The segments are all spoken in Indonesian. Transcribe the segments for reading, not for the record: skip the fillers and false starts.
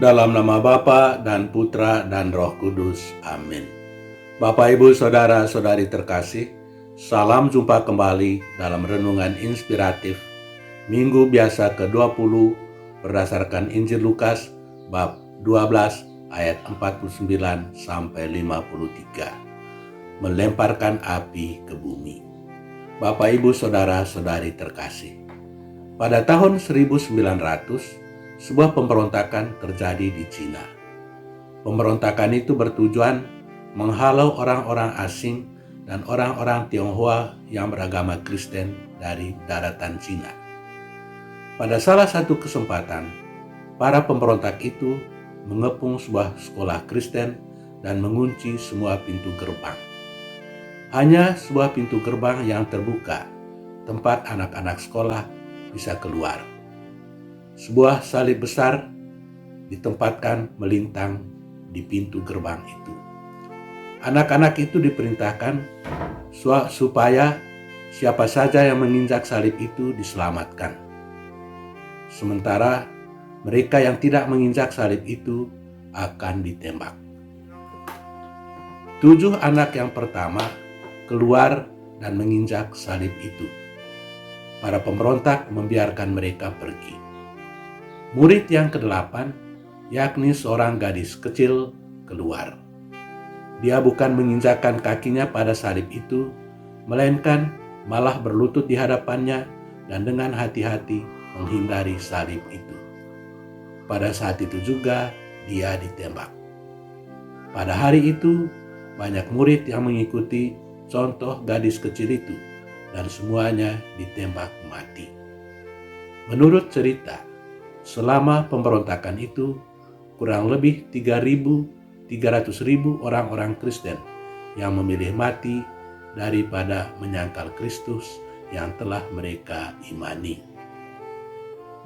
Dalam nama Bapa dan Putra dan Roh Kudus. Amin. Bapak, Ibu, Saudara-saudari terkasih, salam jumpa kembali dalam Renungan Inspiratif Minggu Biasa ke-20 berdasarkan Injil Lukas bab 12 ayat 49 sampai 53. Melemparkan api ke bumi. Bapak, Ibu, Saudara-saudari terkasih, pada tahun 1900 sebuah pemberontakan terjadi di Cina. Pemberontakan itu bertujuan menghalau orang-orang asing dan orang-orang Tionghoa yang beragama Kristen dari daratan Cina. Pada salah satu kesempatan, para pemberontak itu mengepung sebuah sekolah Kristen dan mengunci semua pintu gerbang. Hanya sebuah pintu gerbang yang terbuka, tempat anak-anak sekolah bisa keluar. Sebuah salib besar ditempatkan melintang di pintu gerbang itu. Anak-anak itu diperintahkan supaya siapa saja yang menginjak salib itu diselamatkan. Sementara mereka yang tidak menginjak salib itu akan ditembak. 7 anak yang pertama keluar dan menginjak salib itu. Para pemberontak membiarkan mereka pergi. Murid yang ke-8, yakni seorang gadis kecil, keluar. Dia bukan menginjakkan kakinya pada salib itu, melainkan malah berlutut di hadapannya dan dengan hati-hati menghindari salib itu. Pada saat itu juga dia ditembak. Pada hari itu, banyak murid yang mengikuti contoh gadis kecil itu dan semuanya ditembak mati. Menurut cerita, selama pemberontakan itu, kurang lebih 300.000 orang-orang Kristen yang memilih mati daripada menyangkal Kristus yang telah mereka imani.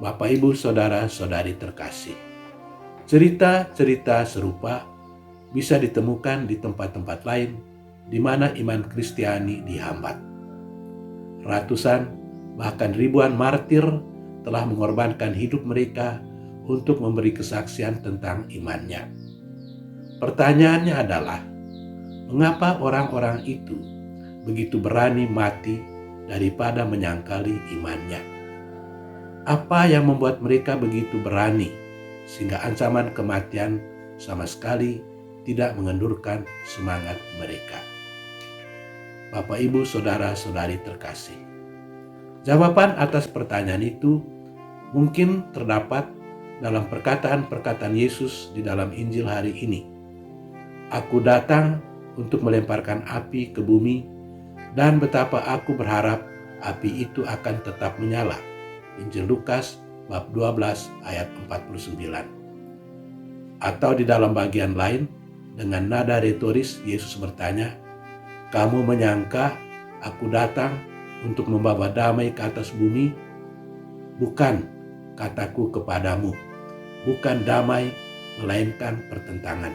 Bapak, Ibu, Saudara-saudari terkasih, cerita-cerita serupa bisa ditemukan di tempat-tempat lain di mana iman Kristiani dihambat. Ratusan, bahkan ribuan martir telah mengorbankan hidup mereka untuk memberi kesaksian tentang imannya. Pertanyaannya adalah, mengapa orang-orang itu begitu berani mati daripada menyangkali imannya? Apa yang membuat mereka begitu berani sehingga ancaman kematian sama sekali tidak mengendurkan semangat mereka? Bapak, Ibu, Saudara-saudari terkasih, jawaban atas pertanyaan itu mungkin terdapat dalam perkataan-perkataan Yesus di dalam Injil hari ini. Aku datang untuk melemparkan api ke bumi, dan betapa aku berharap api itu akan tetap menyala. Injil Lukas bab 12 ayat 49. Atau di dalam bagian lain, dengan nada retoris Yesus bertanya, kamu menyangka aku datang untuk membawa damai ke atas bumi? Bukan, kataku kepadamu, bukan damai, melainkan pertentangan.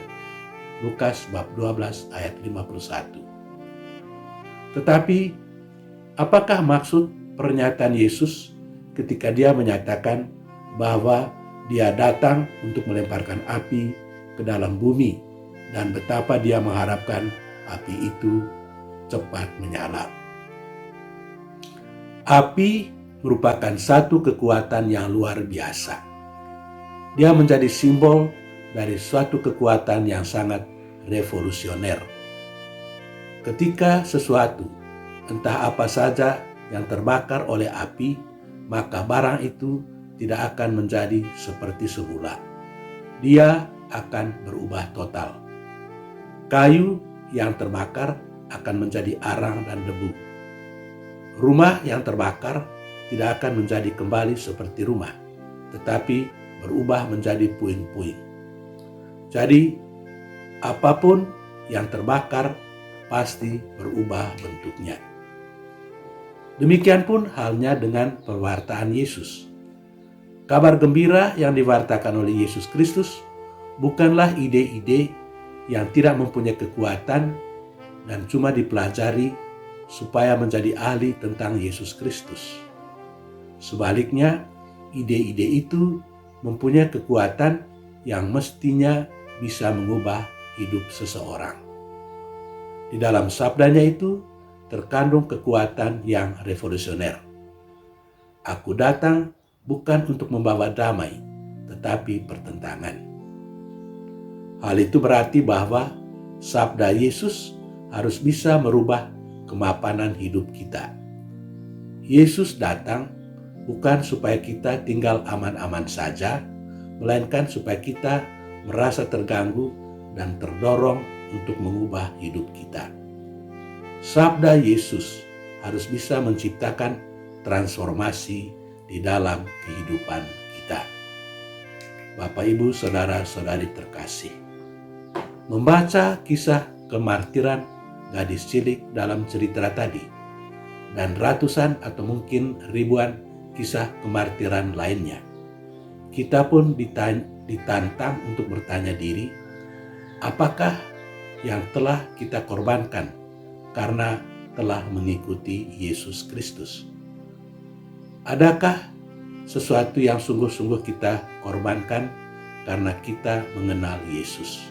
Lukas bab 12 ayat 51. Tetapi, apakah maksud pernyataan Yesus ketika dia menyatakan bahwa dia datang untuk melemparkan api ke dalam bumi dan betapa dia mengharapkan api itu cepat menyala? Api merupakan satu kekuatan yang luar biasa. Dia menjadi simbol dari suatu kekuatan yang sangat revolusioner. Ketika sesuatu, entah apa saja yang terbakar oleh api, maka barang itu tidak akan menjadi seperti semula. Dia akan berubah total. Kayu yang terbakar akan menjadi arang dan debu. Rumah yang terbakar tidak akan menjadi kembali seperti rumah, tetapi berubah menjadi puing-puing. Jadi, apapun yang terbakar pasti berubah bentuknya. Demikian pun halnya dengan pewartaan Yesus. Kabar gembira yang diwartakan oleh Yesus Kristus bukanlah ide-ide yang tidak mempunyai kekuatan dan cuma dipelajari supaya menjadi ahli tentang Yesus Kristus. Sebaliknya, ide-ide itu mempunyai kekuatan yang mestinya bisa mengubah hidup seseorang. Di dalam sabdanya itu terkandung kekuatan yang revolusioner. Aku datang bukan untuk membawa damai, tetapi pertentangan. Hal itu berarti bahwa sabda Yesus harus bisa merubah kemapanan hidup kita. Yesus datang bukan supaya kita tinggal aman-aman saja, melainkan supaya kita merasa terganggu dan terdorong untuk mengubah hidup kita. Sabda Yesus harus bisa menciptakan transformasi di dalam kehidupan kita. Bapak, Ibu, Saudara-saudari terkasih, membaca kisah kemartiran gadis cilik dalam cerita tadi dan ratusan atau mungkin ribuan kisah kemartiran lainnya, kita pun ditantang untuk bertanya diri, apakah yang telah kita korbankan karena telah mengikuti Yesus Kristus? Adakah sesuatu yang sungguh-sungguh kita korbankan karena kita mengenal Yesus?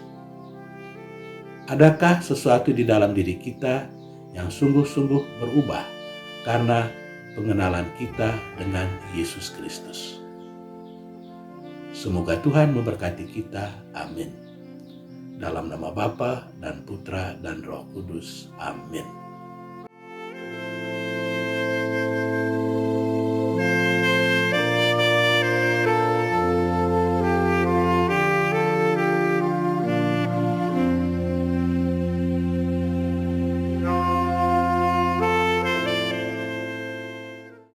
Adakah sesuatu di dalam diri kita yang sungguh-sungguh berubah karena pengenalan kita dengan Yesus Kristus? Semoga Tuhan memberkati kita. Amin. Dalam nama Bapa dan Putra dan Roh Kudus. Amin.